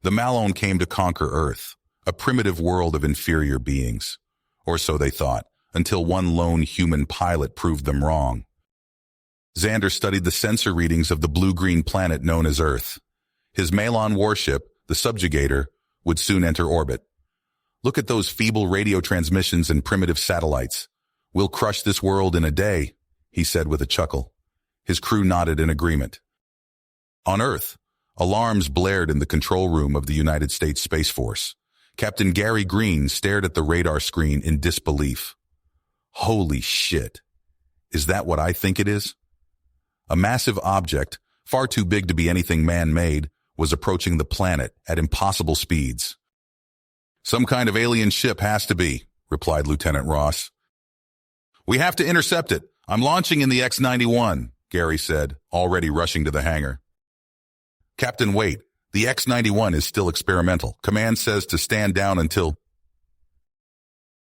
The Malone came to conquer Earth, a primitive world of inferior beings. Or so they thought, until one lone human pilot proved them wrong. Xander studied the sensor readings of the blue-green planet known as Earth. His Malon warship, the Subjugator, would soon enter orbit. Look at those feeble radio transmissions and primitive satellites. We'll crush this world in a day, he said with a chuckle. His crew nodded in agreement. On Earth, alarms blared in the control room of the United States Space Force. Captain Gary Green stared at the radar screen in disbelief. Holy shit. Is that what I think it is? A massive object, far too big to be anything man-made, was approaching the planet at impossible speeds. Some kind of alien ship has to be, replied Lieutenant Ross. We have to intercept it. I'm launching in the X-91, Gary said, already rushing to the hangar. Captain, wait. The X-91 is still experimental. Command says to stand down until...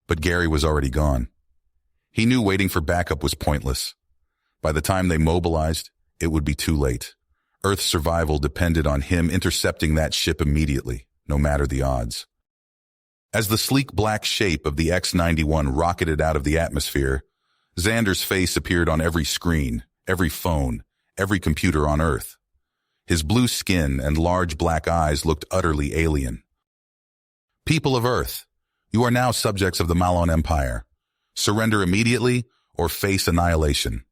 But Gary was already gone. He knew waiting for backup was pointless. By the time they mobilized, it would be too late. Earth's survival depended on him intercepting that ship immediately, no matter the odds. As the sleek black shape of the X-91 rocketed out of the atmosphere, Xander's face appeared on every screen, every phone, every computer on Earth. His blue skin and large black eyes looked utterly alien. People of Earth, you are now subjects of the Malone Empire. Surrender immediately or face annihilation.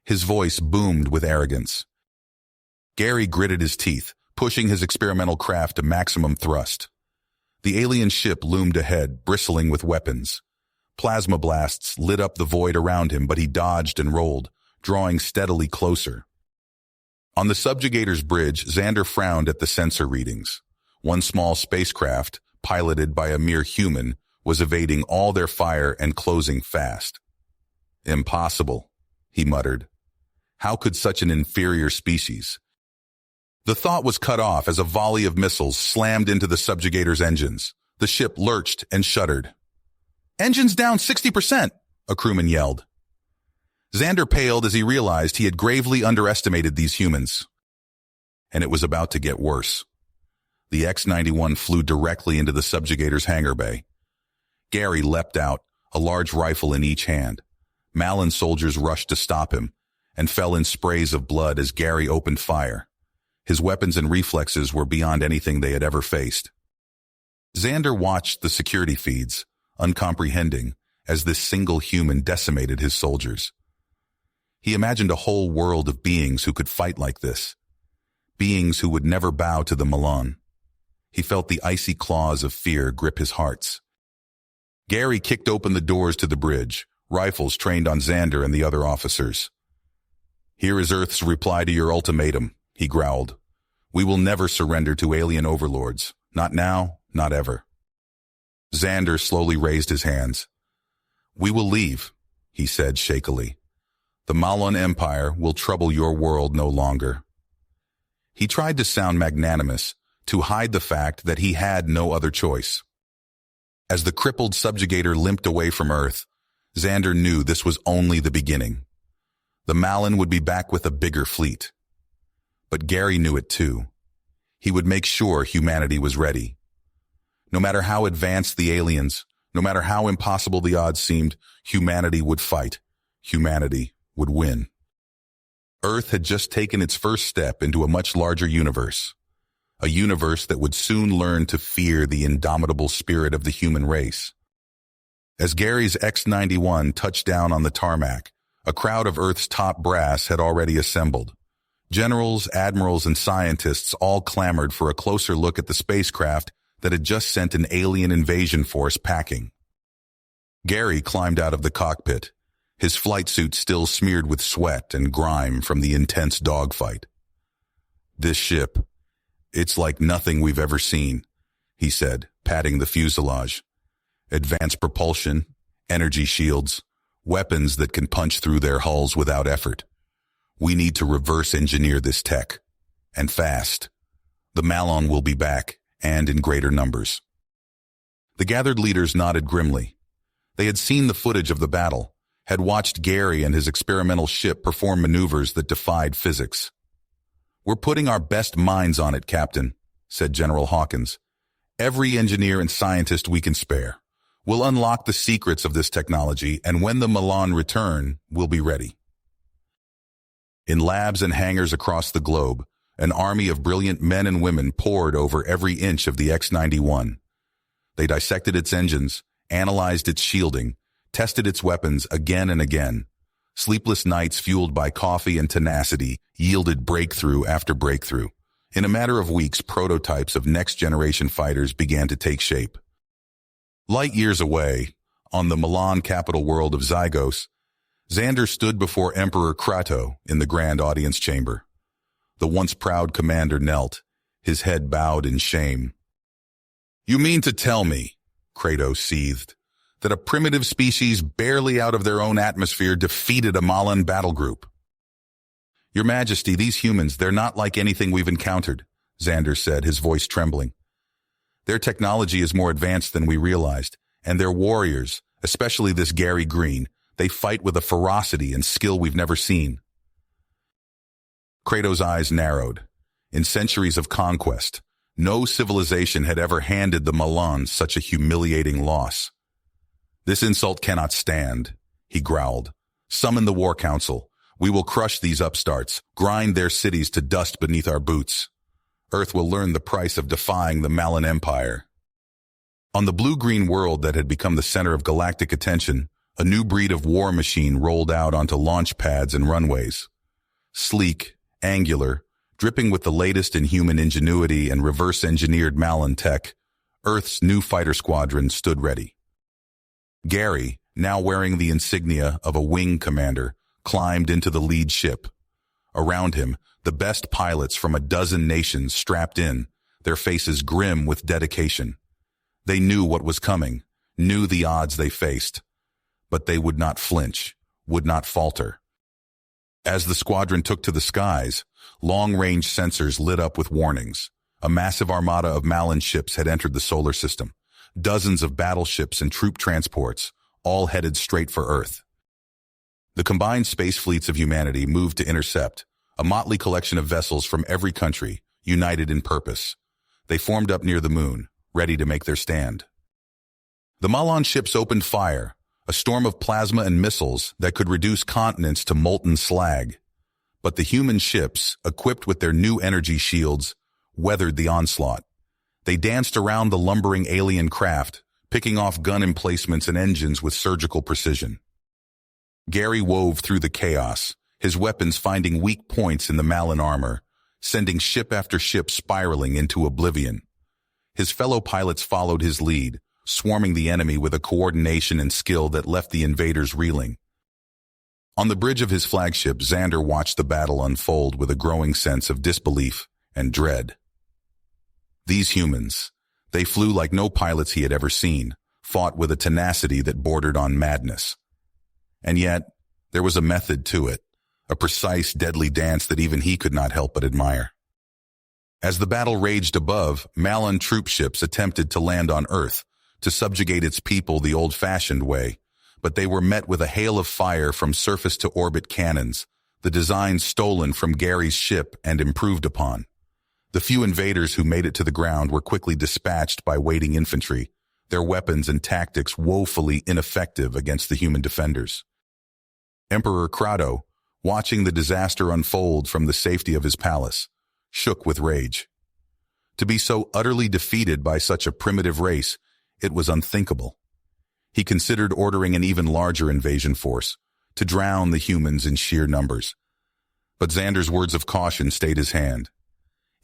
His voice boomed with arrogance. Gary gritted his teeth, pushing his experimental craft to maximum thrust. The alien ship loomed ahead, bristling with weapons. Plasma blasts lit up the void around him, but he dodged and rolled, drawing steadily closer. On the Subjugator's bridge, Xander frowned at the sensor readings. One small spacecraft, piloted by a mere human, was evading all their fire and closing fast. Impossible, he muttered. How could such an inferior species? The thought was cut off as a volley of missiles slammed into the Subjugator's engines. The ship lurched and shuddered. Engines down 60%, a crewman yelled. Xander paled as he realized he had gravely underestimated these humans. And it was about to get worse. The X-91 flew directly into the Subjugator's hangar bay. Gary leapt out, a large rifle in each hand. Malon soldiers rushed to stop him and fell in sprays of blood as Gary opened fire. His weapons and reflexes were beyond anything they had ever faced. Xander watched the security feeds, uncomprehending, as this single human decimated his soldiers. He imagined a whole world of beings who could fight like this, beings who would never bow to the Malone. He felt the icy claws of fear grip his hearts. Gary kicked open the doors to the bridge, rifles trained on Xander and the other officers. Here is Earth's reply to your ultimatum, he growled. We will never surrender to alien overlords. Not now, not ever. Xander slowly raised his hands. We will leave, he said shakily. The Malon Empire will trouble your world no longer. He tried to sound magnanimous, to hide the fact that he had no other choice. As the crippled Subjugator limped away from Earth, Xander knew this was only the beginning. The Malon would be back with a bigger fleet. But Gary knew it too. He would make sure humanity was ready. No matter how advanced the aliens, no matter how impossible the odds seemed, humanity would fight. Humanity would win. Earth had just taken its first step into a much larger universe. A universe that would soon learn to fear the indomitable spirit of the human race. As Gary's X-91 touched down on the tarmac, a crowd of Earth's top brass had already assembled. Generals, admirals, and scientists all clamored for a closer look at the spacecraft that had just sent an alien invasion force packing. Gary climbed out of the cockpit, his flight suit still smeared with sweat and grime from the intense dogfight. This ship, it's like nothing we've ever seen, he said, patting the fuselage. Advanced propulsion, energy shields, weapons that can punch through their hulls without effort. We need to reverse engineer this tech. And fast. The Malon will be back, and in greater numbers. The gathered leaders nodded grimly. They had seen the footage of the battle, had watched Gary and his experimental ship perform maneuvers that defied physics. We're putting our best minds on it, Captain, said General Hawkins. "Every engineer and scientist we can spare. We'll unlock the secrets of this technology, and when the Milan return, we'll be ready." In labs and hangars across the globe, an army of brilliant men and women pored over every inch of the X-91. They dissected its engines, analyzed its shielding, tested its weapons again and again. Sleepless nights fueled by coffee and tenacity yielded breakthrough after breakthrough. In a matter of weeks, prototypes of next-generation fighters began to take shape. Light years away, on the Milan capital world of Zygos, Xander stood before Emperor Kratos in the grand audience chamber. The once proud commander knelt, his head bowed in shame. "You mean to tell me," Kratos seethed, "that a primitive species barely out of their own atmosphere defeated a Milan battle group?" "Your Majesty, these humans, they're not like anything we've encountered," Xander said, his voice trembling. "Their technology is more advanced than we realized, and their warriors, especially this Gary Green, they fight with a ferocity and skill we've never seen." Kratos' eyes narrowed. In centuries of conquest, no civilization had ever handed the Milan such a humiliating loss. "This insult cannot stand," he growled. "Summon the War Council. We will crush these upstarts, grind their cities to dust beneath our boots. Earth will learn the price of defying the Malan Empire." On the blue-green world that had become the center of galactic attention, a new breed of war machine rolled out onto launch pads and runways. Sleek, angular, dripping with the latest in human ingenuity and reverse-engineered Malan tech, Earth's new fighter squadron stood ready. Gary, now wearing the insignia of a wing commander, climbed into the lead ship. Around him, the best pilots from a dozen nations strapped in, their faces grim with dedication. They knew what was coming, knew the odds they faced. But they would not flinch, would not falter. As the squadron took to the skies, long-range sensors lit up with warnings. A massive armada of Malan ships had entered the solar system. Dozens of battleships and troop transports, all headed straight for Earth. The combined space fleets of humanity moved to intercept, a motley collection of vessels from every country, united in purpose. They formed up near the moon, ready to make their stand. The Malan ships opened fire, a storm of plasma and missiles that could reduce continents to molten slag. But the human ships, equipped with their new energy shields, weathered the onslaught. They danced around the lumbering alien craft, picking off gun emplacements and engines with surgical precision. Gary wove through the chaos, his weapons finding weak points in the Malan armor, sending ship after ship spiraling into oblivion. His fellow pilots followed his lead, swarming the enemy with a coordination and skill that left the invaders reeling. On the bridge of his flagship, Xander watched the battle unfold with a growing sense of disbelief and dread. These humans, they flew like no pilots he had ever seen, fought with a tenacity that bordered on madness. And yet, there was a method to it, a precise, deadly dance that even he could not help but admire. As the battle raged above, Malan troop ships attempted to land on Earth, to subjugate its people the old-fashioned way, but they were met with a hail of fire from surface-to-orbit cannons, the design stolen from Gary's ship and improved upon. The few invaders who made it to the ground were quickly dispatched by waiting infantry, their weapons and tactics woefully ineffective against the human defenders. Emperor Kratos, watching the disaster unfold from the safety of his palace, shook with rage. To be so utterly defeated by such a primitive race, it was unthinkable. He considered ordering an even larger invasion force, to drown the humans in sheer numbers. But Xander's words of caution stayed his hand.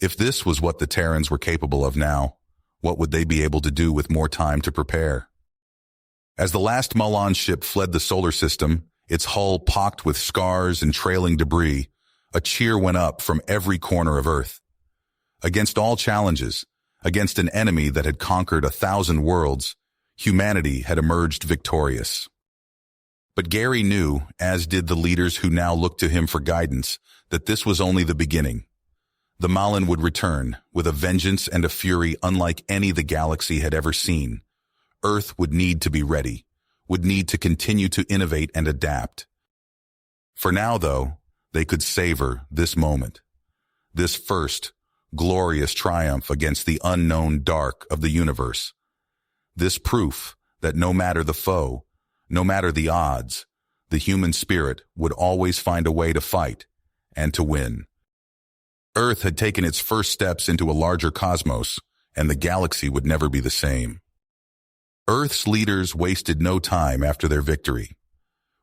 If this was what the Terrans were capable of now, what would they be able to do with more time to prepare? As the last Milan ship fled the solar system, its hull pocked with scars and trailing debris, a cheer went up from every corner of Earth. Against all challenges, against an enemy that had conquered 1,000 worlds, humanity had emerged victorious. But Gary knew, as did the leaders who now looked to him for guidance, that this was only the beginning. The Malan would return, with a vengeance and a fury unlike any the galaxy had ever seen. Earth would need to be ready, would need to continue to innovate and adapt. For now, though, they could savor this moment. This first, glorious triumph against the unknown dark of the universe. This proof that no matter the foe, no matter the odds, the human spirit would always find a way to fight and to win. Earth had taken its first steps into a larger cosmos, and the galaxy would never be the same. Earth's leaders wasted no time after their victory.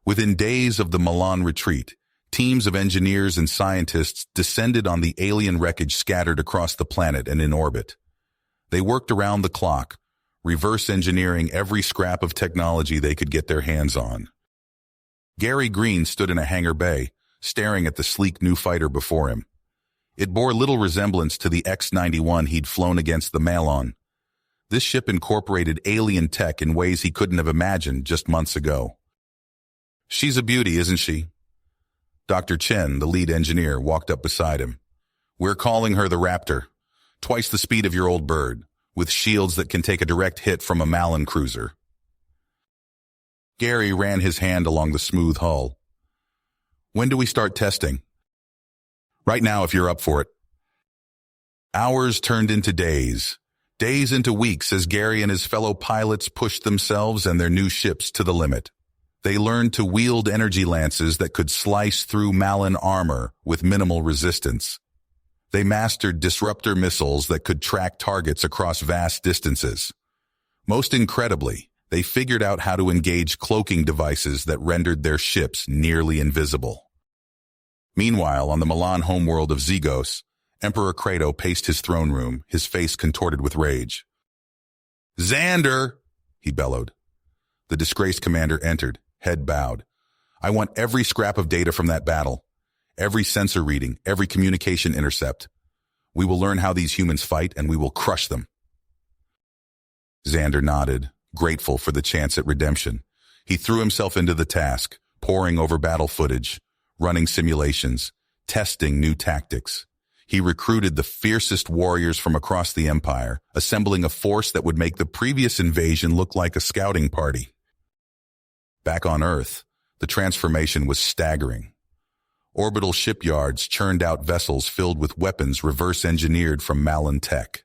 Within days of the Milan retreat, teams of engineers and scientists descended on the alien wreckage scattered across the planet and in orbit. They worked around the clock, reverse engineering every scrap of technology they could get their hands on. Gary Green stood in a hangar bay, staring at the sleek new fighter before him. It bore little resemblance to the X-91 he'd flown against the Milan. This ship incorporated alien tech in ways he couldn't have imagined just months ago. "She's a beauty, isn't she?" Dr. Chen, the lead engineer, walked up beside him. "We're calling her the Raptor, twice the speed of your old bird, with shields that can take a direct hit from a Malin cruiser." Gary ran his hand along the smooth hull. "When do we start testing?" "Right now, if you're up for it." Hours turned into days into weeks as Gary and his fellow pilots pushed themselves and their new ships to the limit. They learned to wield energy lances that could slice through Malin armor with minimal resistance. They mastered disruptor missiles that could track targets across vast distances. Most incredibly, they figured out how to engage cloaking devices that rendered their ships nearly invisible. Meanwhile, on the Milan homeworld of Zygos, Emperor Credo paced his throne room, his face contorted with rage. "Xander!" he bellowed. The disgraced commander entered, head bowed. "I want every scrap of data from that battle. Every sensor reading, every communication intercept. We will learn how these humans fight, and we will crush them." Xander nodded, grateful for the chance at redemption. He threw himself into the task, poring over battle footage, running simulations, testing new tactics. He recruited the fiercest warriors from across the Empire, assembling a force that would make the previous invasion look like a scouting party. Back on Earth, the transformation was staggering. Orbital shipyards churned out vessels filled with weapons reverse-engineered from Malin tech.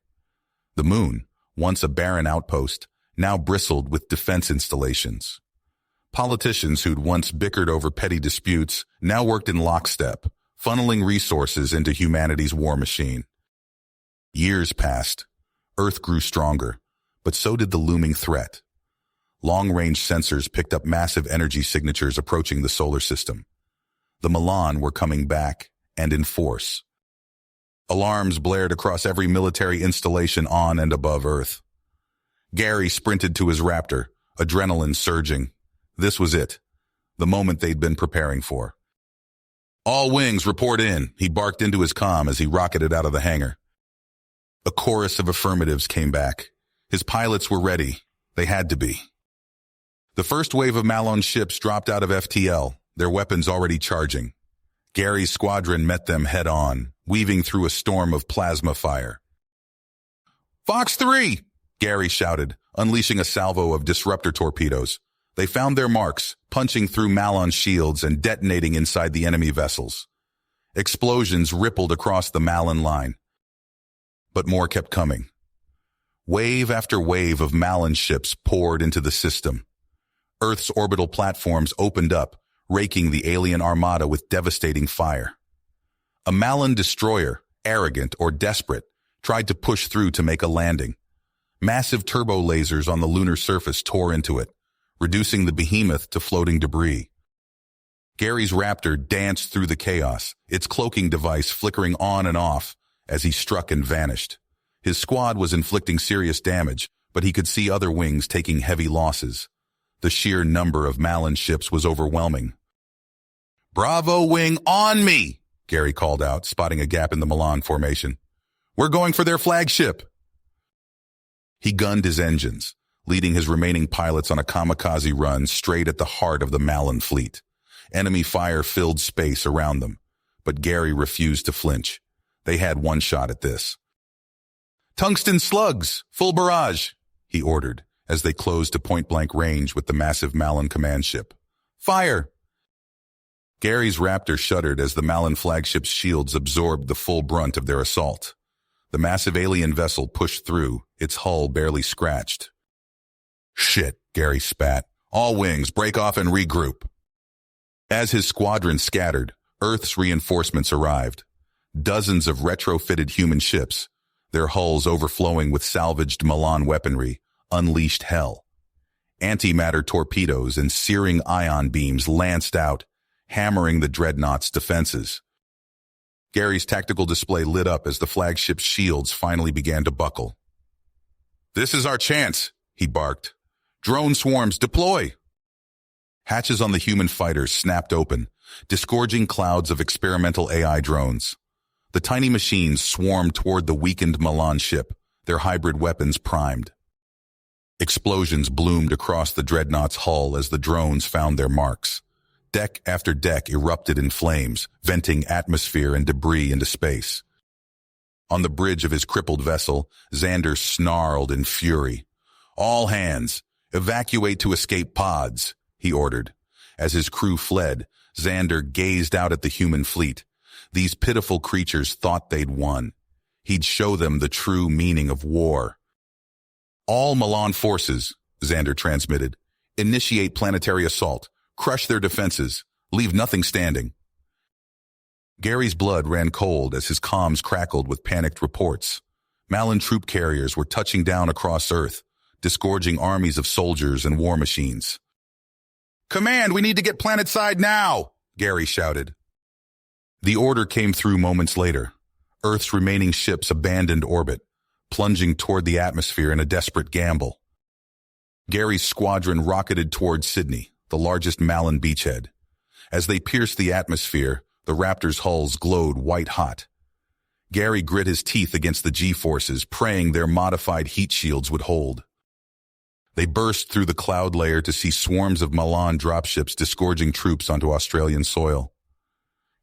The Moon, once a barren outpost, now bristled with defense installations. Politicians who'd once bickered over petty disputes now worked in lockstep, funneling resources into humanity's war machine. Years passed. Earth grew stronger, but so did the looming threat. Long-range sensors picked up massive energy signatures approaching the solar system. The Milan were coming back, and in force. Alarms blared across every military installation on and above Earth. Gary sprinted to his Raptor, adrenaline surging. This was it, the moment they'd been preparing for. "All wings, report in," he barked into his comm as he rocketed out of the hangar. A chorus of affirmatives came back. His pilots were ready. They had to be. The first wave of Malon ships dropped out of FTL, their weapons already charging. Gary's squadron met them head-on, weaving through a storm of plasma fire. "Fox 3!" Gary shouted, unleashing a salvo of disruptor torpedoes. They found their marks, punching through Malon shields and detonating inside the enemy vessels. Explosions rippled across the Malon line. But more kept coming. Wave after wave of Malon ships poured into the system. Earth's orbital platforms opened up, raking the alien armada with devastating fire. A Malon destroyer, arrogant or desperate, tried to push through to make a landing. Massive turbo lasers on the lunar surface tore into it, reducing the behemoth to floating debris. Gary's Raptor danced through the chaos, its cloaking device flickering on and off as he struck and vanished. His squad was inflicting serious damage, but he could see other wings taking heavy losses. The sheer number of Malin ships was overwhelming. "Bravo wing on me!" Gary called out, spotting a gap in the Milan formation. "We're going for their flagship!" He gunned his engines, leading his remaining pilots on a kamikaze run straight at the heart of the Malin fleet. Enemy fire filled space around them, but Gary refused to flinch. They had one shot at this. "Tungsten slugs, full barrage," he ordered, as they closed to point-blank range with the massive Malin command ship. "Fire!" Gary's Raptor shuddered as the Malin flagship's shields absorbed the full brunt of their assault. The massive alien vessel pushed through, its hull barely scratched. "Shit," Gary spat. "All wings, break off and regroup." As his squadron scattered, Earth's reinforcements arrived. Dozens of retrofitted human ships, their hulls overflowing with salvaged Milan weaponry, unleashed hell. Antimatter torpedoes and searing ion beams lanced out, hammering the dreadnought's defenses. Gary's tactical display lit up as the flagship's shields finally began to buckle. "This is our chance," he barked. "Drone swarms, deploy!" Hatches on the human fighters snapped open, disgorging clouds of experimental AI drones. The tiny machines swarmed toward the weakened Milan ship, their hybrid weapons primed. Explosions bloomed across the dreadnought's hull as the drones found their marks. Deck after deck erupted in flames, venting atmosphere and debris into space. On the bridge of his crippled vessel, Xander snarled in fury. "All hands, evacuate to escape pods," he ordered. As his crew fled, Xander gazed out at the human fleet. These pitiful creatures thought they'd won. He'd show them the true meaning of war. "All Milan forces," Xander transmitted, "initiate planetary assault. Crush their defenses. Leave nothing standing." Gary's blood ran cold as his comms crackled with panicked reports. Malin troop carriers were touching down across Earth, disgorging armies of soldiers and war machines. "Command, we need to get planetside now!" Gary shouted. The order came through moments later. Earth's remaining ships abandoned orbit, plunging toward the atmosphere in a desperate gamble. Gary's squadron rocketed toward Sydney, the largest Malin beachhead. As they pierced the atmosphere, the Raptor's hulls glowed white-hot. Gary grit his teeth against the G-forces, praying their modified heat shields would hold. They burst through the cloud layer to see swarms of Milan dropships disgorging troops onto Australian soil.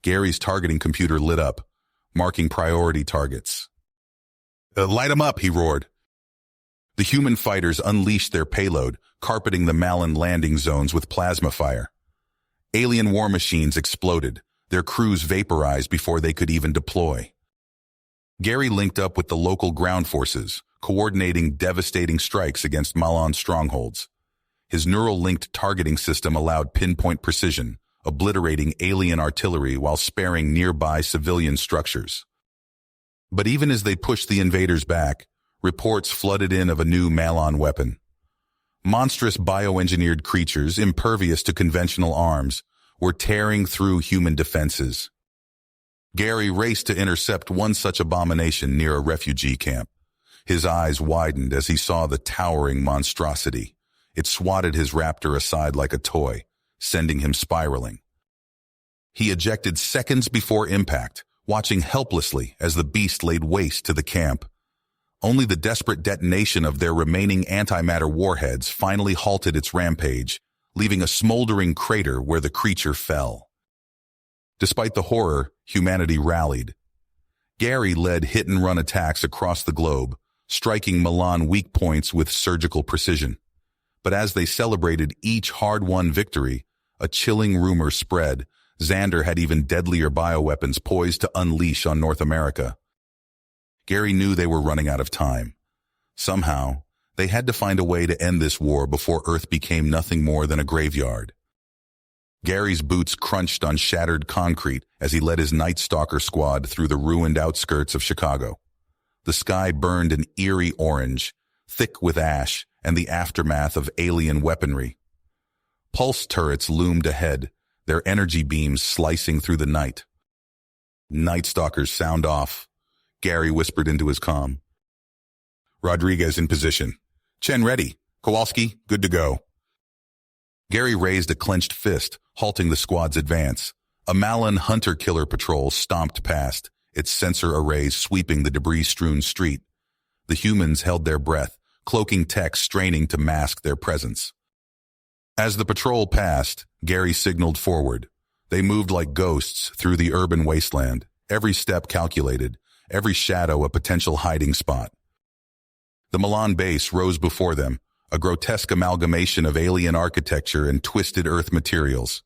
Gary's targeting computer lit up, marking priority targets. "Light 'em up," he roared. The human fighters unleashed their payload, carpeting the Malin landing zones with plasma fire. Alien war machines exploded, their crews vaporized before they could even deploy. Gary linked up with the local ground forces, coordinating devastating strikes against Milan strongholds. His neural-linked targeting system allowed pinpoint precision, obliterating alien artillery while sparing nearby civilian structures. But even as they pushed the invaders back, reports flooded in of a new Malon weapon. Monstrous bioengineered creatures, impervious to conventional arms, were tearing through human defenses. Gary raced to intercept one such abomination near a refugee camp. His eyes widened as he saw the towering monstrosity. It swatted his raptor aside like a toy, sending him spiraling. He ejected seconds before impact, watching helplessly as the beast laid waste to the camp. Only the desperate detonation of their remaining antimatter warheads finally halted its rampage, leaving a smoldering crater where the creature fell. Despite the horror, humanity rallied. Gary led hit-and-run attacks across the globe, striking Milan weak points with surgical precision. But as they celebrated each hard-won victory, a chilling rumor spread. Xander had even deadlier bioweapons poised to unleash on North America. Gary knew they were running out of time. Somehow, they had to find a way to end this war before Earth became nothing more than a graveyard. Gary's boots crunched on shattered concrete as he led his Night Stalker squad through the ruined outskirts of Chicago. The sky burned an eerie orange, thick with ash and the aftermath of alien weaponry. Pulse turrets loomed ahead, their energy beams slicing through the night. "Night Stalkers, sound off," Gary whispered into his comm. "Rodriguez in position. Chen ready. Kowalski, good to go." Gary raised a clenched fist, halting the squad's advance. A Malin hunter-killer patrol stomped past, its sensor arrays sweeping the debris-strewn street. The humans held their breath, cloaking tech straining to mask their presence. As the patrol passed, Gary signaled forward. They moved like ghosts through the urban wasteland, every step calculated, every shadow a potential hiding spot. The Milan base rose before them, a grotesque amalgamation of alien architecture and twisted Earth materials.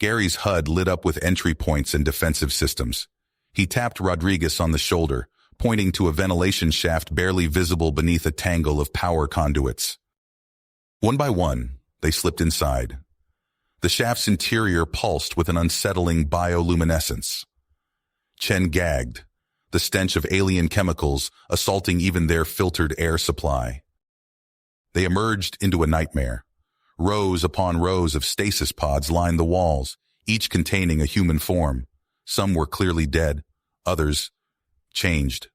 Gary's HUD lit up with entry points and defensive systems. He tapped Rodriguez on the shoulder, pointing to a ventilation shaft barely visible beneath a tangle of power conduits. One by one, they slipped inside. The shaft's interior pulsed with an unsettling bioluminescence. Chen gagged, the stench of alien chemicals assaulting even their filtered air supply. They emerged into a nightmare. Rows upon rows of stasis pods lined the walls, each containing a human form. Some were clearly dead, others changed.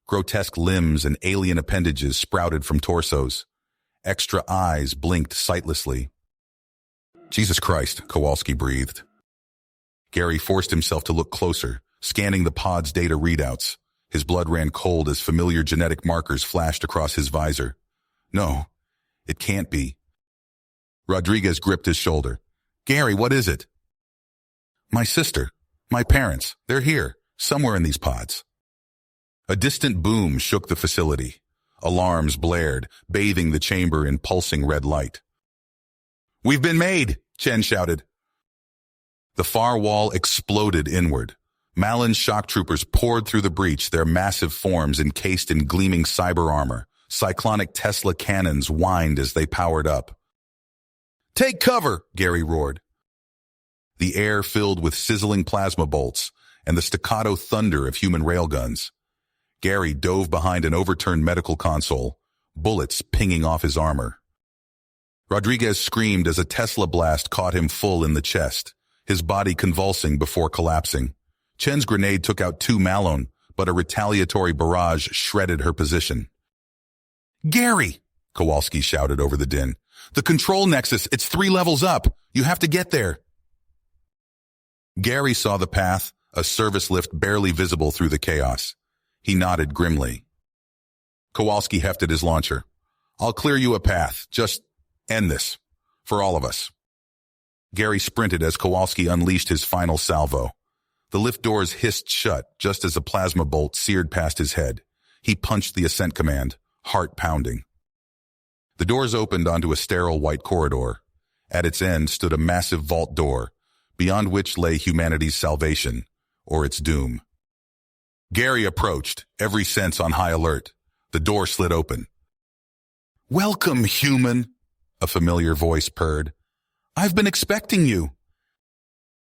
Grotesque limbs and alien appendages sprouted from torsos. Extra eyes blinked sightlessly. Jesus Christ, Kowalski breathed. Gary forced himself to look closer, scanning the pod's data readouts. His blood ran cold as familiar genetic markers flashed across his visor. No, it can't be. Rodriguez gripped his shoulder. Gary, what is it? My sister, my parents, they're here, somewhere in these pods. A distant boom shook the facility. Alarms blared, bathing the chamber in pulsing red light. We've been made, Chen shouted. The far wall exploded inward. Malin's shock troopers poured through the breach, their massive forms encased in gleaming cyber armor. Cyclonic Tesla cannons whined as they powered up. Take cover, Gary roared. The air filled with sizzling plasma bolts and the staccato thunder of human railguns. Gary dove behind an overturned medical console, bullets pinging off his armor. Rodriguez screamed as a Tesla blast caught him full in the chest, his body convulsing before collapsing. Chen's grenade took out 2 Malone, but a retaliatory barrage shredded her position. Gary! Kowalski shouted over the din. The control nexus, it's 3 levels up. You have to get there. Gary saw the path, a service lift barely visible through the chaos. He nodded grimly. Kowalski hefted his launcher. I'll clear you a path. Just end this. For all of us. Gary sprinted as Kowalski unleashed his final salvo. The lift doors hissed shut just as a plasma bolt seared past his head. He punched the ascent command, heart pounding. The doors opened onto a sterile white corridor. At its end stood a massive vault door, beyond which lay humanity's salvation, or its doom. Gary approached, every sense on high alert. The door slid open. Welcome, human, a familiar voice purred. I've been expecting you.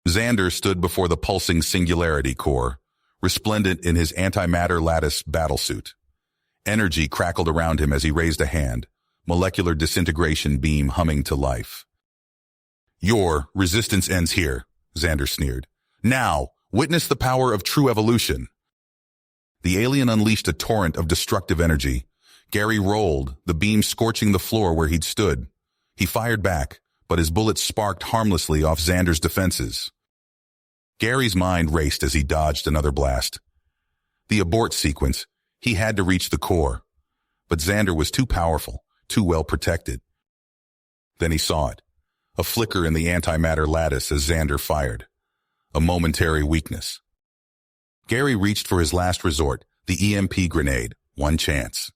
Xander stood before the pulsing singularity core, resplendent in his antimatter lattice battlesuit. Energy crackled around him as he raised a hand, molecular disintegration beam humming to life. Your resistance ends here, Xander sneered. Now, witness the power of true evolution. The alien unleashed a torrent of destructive energy. Gary rolled, the beam scorching the floor where he'd stood. He fired back, but his bullets sparked harmlessly off Xander's defenses. Gary's mind raced as he dodged another blast. The abort sequence, he had to reach the core. But Xander was too powerful, too well protected. Then he saw it, a flicker in the antimatter lattice as Xander fired. A momentary weakness. Gary reached for his last resort, the EMP grenade, one chance.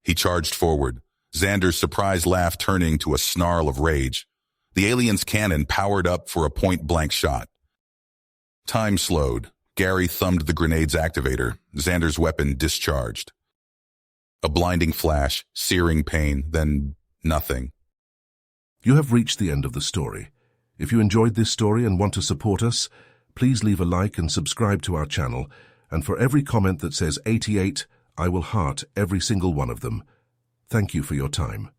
He charged forward, Xander's surprised laugh turning to a snarl of rage. The alien's cannon powered up for a point-blank shot. Time slowed. Gary thumbed the grenade's activator. Xander's weapon discharged. A blinding flash, searing pain, then nothing. You have reached the end of the story. If you enjoyed this story and want to support us, please leave a like and subscribe to our channel, and for every comment that says 88, I will heart every single one of them. Thank you for your time.